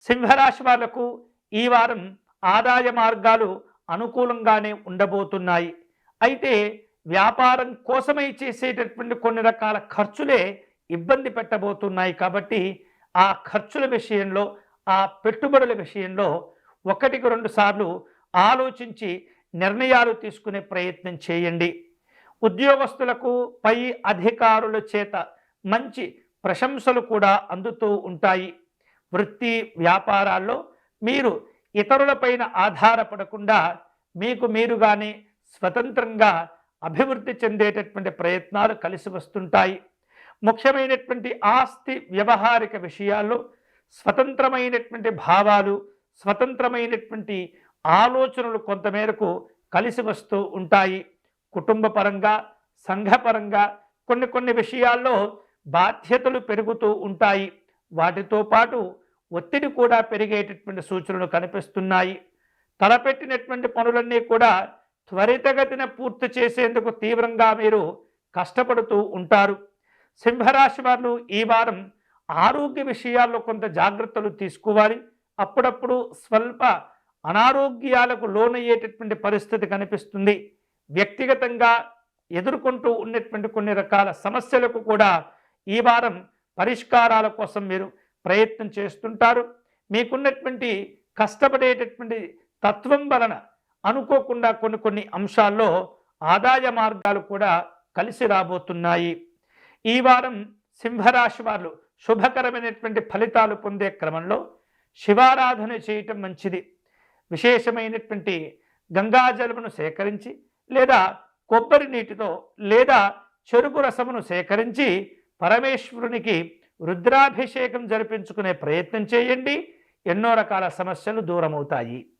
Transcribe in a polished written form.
సింహరాశి వాళ్లకు ఈ వారం ఆదాయ మార్గాలు అనుకూలంగానే ఉండబోతున్నాయి. అయితే వ్యాపారం కోసమై చేసేటటువంటి కొన్ని రకాల ఖర్చులే ఇబ్బంది పెట్టబోతున్నాయి. కాబట్టి ఆ ఖర్చుల విషయంలో, ఆ పెట్టుబడుల విషయంలో ఒకటికి రెండు సార్లు ఆలోచించి నిర్ణయాలు తీసుకునే ప్రయత్నం చేయండి. ఉద్యోగస్తులకు పై అధికారుల చేత మంచి ప్రశంసలు కూడా అందుతూ ఉంటాయి. వృత్తి వ్యాపారాల్లో మీరు ఇతరులపైన ఆధారపడకుండా మీకు మీరుగానే స్వతంత్రంగా అభివృద్ధి చెందేటటువంటి ప్రయత్నాలు కలిసి వస్తుంటాయి. ముఖ్యమైనటువంటి ఆస్తి వ్యవహారిక విషయాల్లో స్వతంత్రమైనటువంటి భావాలు, స్వతంత్రమైనటువంటి ఆలోచనలు కొంతమేరకు కలిసి వస్తూ ఉంటాయి. కుటుంబ పరంగా, సంఘపరంగా కొన్ని విషయాల్లో బాధ్యతలు పెరుగుతూ ఉంటాయి. వాటితో పాటు ఒత్తిడి కూడా పెరిగేటటువంటి సూచనలు కనిపిస్తున్నాయి. తలపెట్టినటువంటి పనులన్నీ కూడా త్వరితగతిన పూర్తి చేసేందుకు తీవ్రంగా మీరు కష్టపడుతూ ఉంటారు. సింహరాశి వారు ఈ వారం ఆరోగ్య విషయాల్లో కొంత జాగ్రత్తలు తీసుకోవాలి. అప్పుడప్పుడు స్వల్ప అనారోగ్యాలకు లోనయ్యేటటువంటి పరిస్థితి కనిపిస్తుంది. వ్యక్తిగతంగా ఎదుర్కొంటూ ఉన్నటువంటి కొన్ని రకాల సమస్యలకు కూడా ఈ వారం పరిష్కారాల కోసం మీరు ప్రయత్నం చేస్తుంటారు. మీకున్నటువంటి కష్టపడేటటువంటి తత్వం వలన అనుకోకుండా కొన్ని అంశాల్లో ఆదాయ మార్గాలు కూడా కలిసి రాబోతున్నాయి. ఈ వారం సింహరాశి వారు శుభకరమైనటువంటి ఫలితాలు పొందే క్రమంలో శివారాధన చేయటం మంచిది. విశేషమైనటువంటి గంగాజలమును సేకరించి లేదా కొబ్బరి నీటితో లేదా చెరుకు రసమును సేకరించి పరమేశ్వరునికి రుద్రాభిషేకం జరిపించుకునే ప్రయత్నం చేయండి. ఎన్నో రకాల సమస్యలు దూరమవుతాయి.